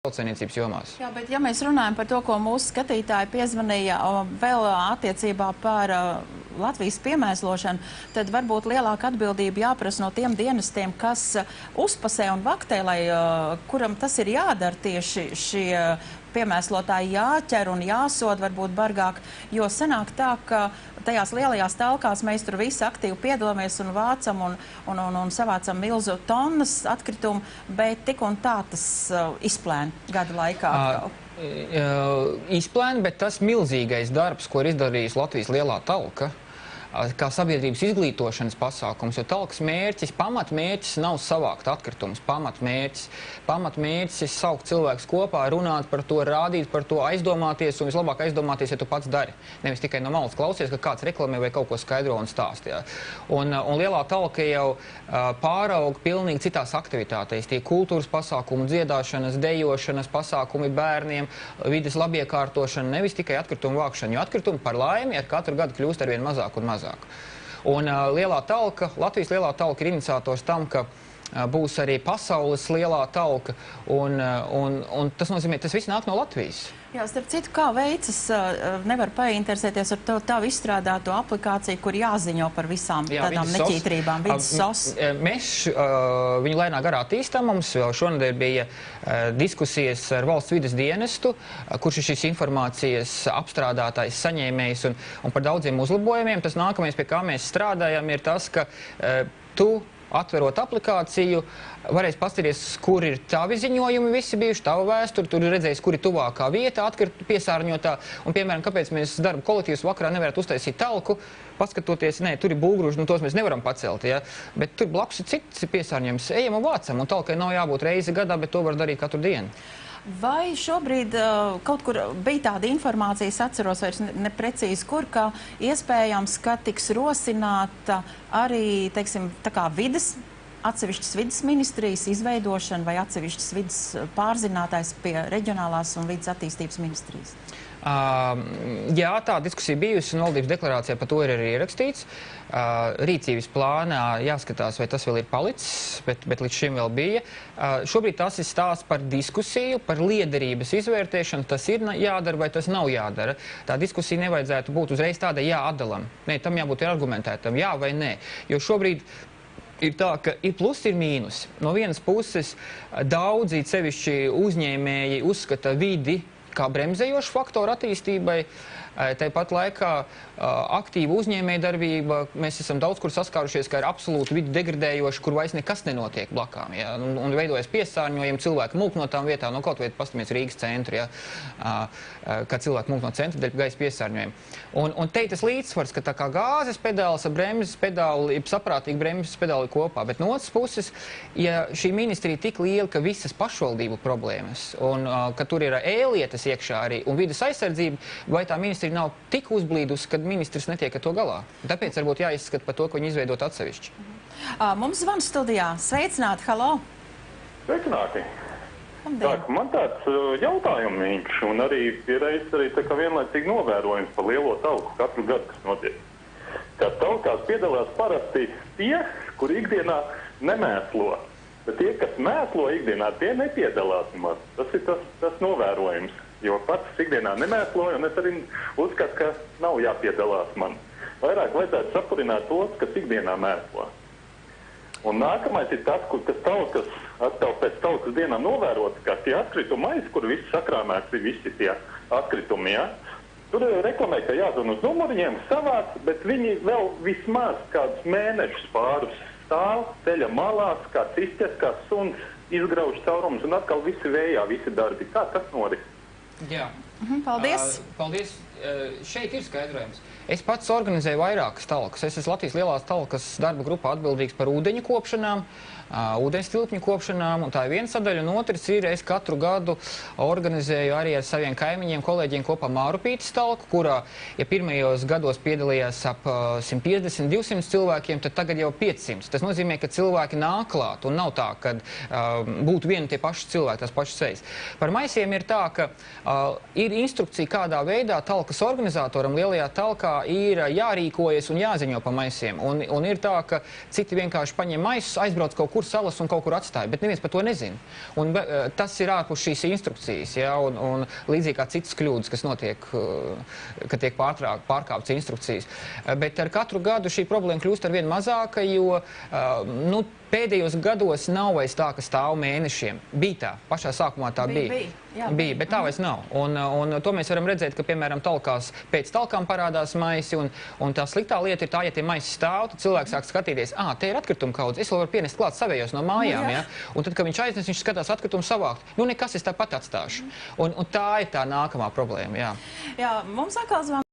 tautsēmniecības jomās. Jā, bet ja mēs runājam par to, ko mūsu skatītāji piezvanīja vēl attiecībā par Latvijas piemēslošanu, tad varbūt lielāka atbildība jāprasa no tiem dienestiem, kas uzpasē un vaktē, lai kuram tas ir jādara tieši šie piemēslotāji jāķer un jāsod varbūt bargāk, jo sanāk tā, ka tajās lielajās talkās mēs tur visi aktīvi piedalāmies un vācam un savācam milzu tonnas atkritumu, bet tik un tā tas izplēna gada laikā atkal. Izplēna, bet tas milzīgais darbs, ko ir izdarījusi Latvijas lielā talka, kā sabiedrības izglītošanas pasākums, jo talkas mērķis, pamatmērķis nav savākt atkritumus, pamatmērķis ir saukt cilvēkus kopā, runāt par to, rādīt par to, aizdomāties, un vislabāk aizdomāties, ja tu pats dari. Nevis tikai no malas klausies, ka kāds reklamē vai kaut ko skaidro un stāst. Ja. Un lielā talka jau pārauga pilnīgi citās aktivitātēs. Tie kultūras pasākumi, dziedāšanas, dejošanas pasākumi bērniem, vides labiekārtošana, nevis tikai atkritumu vākšana, jo atkritumu par laimi ar katru gadu kļūst arvien mazāk un mazāk. Un Latvijas lielā talka ir iniciators tam, ka būs arī pasaules lielā talka, un tas nozīmē, tas viss nāk no Latvijas. Jā, starp citu, kā veicas, nevar painteresēties ar to tavu izstrādāto aplikāciju, kur jāziņo par visām tādām neķītrībām, vidas sos. Mēs viņu lēnā garā attīstām. Mums vēl šonadēļ bija diskusijas ar valsts vides dienestu, kurš ir šīs informācijas apstrādātājs, saņēmējs un par daudziem uzlabojumiem. Tas nākamais, pie kā mēs strādājam, ir tas, ka tu atverot aplikāciju, varēs paskatīties, kur ir tavi ziņojumi visi bijuši, tava vēsture, tur redzēs, kur ir tuvākā vieta, piesārņotā, un, piemēram, kāpēc mēs darba kolektīvs vakarā nevarētu uztaisīt talku, paskatoties, nē, tur ir būvgrūži, nu tos mēs nevaram pacelt, ja? Bet tur blakus ir cits piesārņojums, ejam un vācam, un talkai nav jābūt reizi gadā, bet to var darīt katru dienu. Vai šobrīd kaut kur bija tāda informācija, es atceros vairs neprecīzi, kur, ka iespējams, ka tiks rosināta arī, teiksim, tā kā atsevišķas vides ministrijas izveidošana vai atsevišķas vides pārzinātājs pie reģionālās un vides attīstības ministrijas? Jā, tā diskusija bijusi, un valdības deklarācijā par to ir arī ierakstīts. Rīcības plānā jāskatās, vai tas vēl ir palicis, bet līdz šim vēl bija. Šobrīd tas ir stāsts par diskusiju, par liederības izvērtēšanu, tas ir jādara vai tas nav jādara. Tā diskusija nevajadzētu būt uzreiz tādai jāatdalam. Nē, tam jābūt argumentētam, jā vai nē. Jo šobrīd ir tā, ka ir plusi, ir mīnus. No vienas puses daudzi sevišķi uzņēmēji uzskata vidi kā bremzējošu faktoru attīstībai. Tāpat laikā aktīva uzņēmēja darbība, mēs esam daudz kur saskārušies, ka ir absolūti vidi degradējoši, kur vairs nekas nenotiek blakām. Ja? Un veidojas piesārņojumi, cilvēki mulk no tām vietām, no kaut vai pastamies Rīgas centru, ja? Kā cilvēki mulk no centra dēļ gaisa piesārņojumi. Un te ir tas līdzsvars, ka tā kā gāzes pedāls ar bremzes pedāli, saprātīgi bremzes pedāli kopā, bet no otras puses, ja šī ministrija tik liela, ka visas pašvaldību problēmas, un ka tur ir ēlietas iekšā arī, un vides aizsardzība, vai tā ministrija nav tik uzblīdusi, kad ministrs netiek ar to galā. Tāpēc varbūt jāizskata par to, ko viņi izveidot atsevišķi. Mums zvans studijā. Sveicināti, halo! Sveicināti! Man tāds jautājums, un arī piereiz tā kā vienlaicīgi novērojums par lielo talku katru gadu, kas notiek. Kā talkās piedalās parasti tie, kur ikdienā nemēslo. Bet tie, kas mēslo ikdienā, tie nepiedalās nemaz. Tas ir tas novērojums. Jo pats ikdienā nemēsloju, un es arī uzskatu, ka nav jāpiedalās man. Vairāk vajadzētu sapurināt tos, kas ikdienā mēslo. Un nākamais ir tas, kas atkal pēc talkas dienām novērot, ka tie atkritumi aiz, kur viss sakrāmēts ir visi tie atkritumi, ja? Tur reklamē, ka jāzvan uz numuriņiem, savāc, bet viņi vēl vismaz kādus mēnešus pārus stāv ceļa malās, kā cišķes, kā suns, izgrauž caurumus, un atkal visi vējā, visi darbi. Kā tas norit? Jā. Paldies. Paldies. Šeit ir skaidrojums. Es pats organizēju vairākas talkas. Es esmu Latvijas lielās talkas darba grupā atbildīgs par ūdeņu kopšanām, ūdens tilpņu kopšanām, un tā ir viena sadaļa, un otrs ir, es katru gadu organizēju arī ar saviem kaimiņiem, kolēģiem kopā Mārupītes talku, kurā, ja pirmajos gados piedalījās ap 150-200 cilvēkiem, tad tagad jau 500. Tas nozīmē, ka cilvēki nāk klāt, un nav tā, ka būtu vieni tie paši cilvēki, tās pašas sejas. Par maisiem ir tā, ka ir instrukcija, kādā veidā talka talkas organizatoram lielajā talkā ir jārīkojas un jāziņo pa maisiem. Un ir tā, ka citi vienkārši paņem maisus, aizbrauc kaut kur salas un kaut kur atstāja, bet neviens par to nezina. Un tas ir ārpus šīs instrukcijas, ja, un līdzīgi kā citas kļūdas, kas notiek, ka tiek pārkāptas instrukcijas. Bet ar katru gadu šī problēma kļūst ar vien mazāka, jo nu, pēdējos gados nav vairs tā, ka stāv mēnešiem. Bija tā, pašā sākumā tā bija. Bija, bet tā vairs nav. Un to mēs varam redzēt, ka, piemēram, talkās pēc talkām parādās maisi, un tā sliktā lieta ir tā, ja tie maisi stāv, tad cilvēks sāk skatīties, te ir atkrituma kaudze, es vēl varu pienest klāt savējos no mājām, ja? Un tad, kad viņš aiznes, viņš skatās atkritumu savākt. Nu, nekas, es tāpat atstāšu. Un tā ir tā nākamā problēma, jā. Jā, mums atkal zvan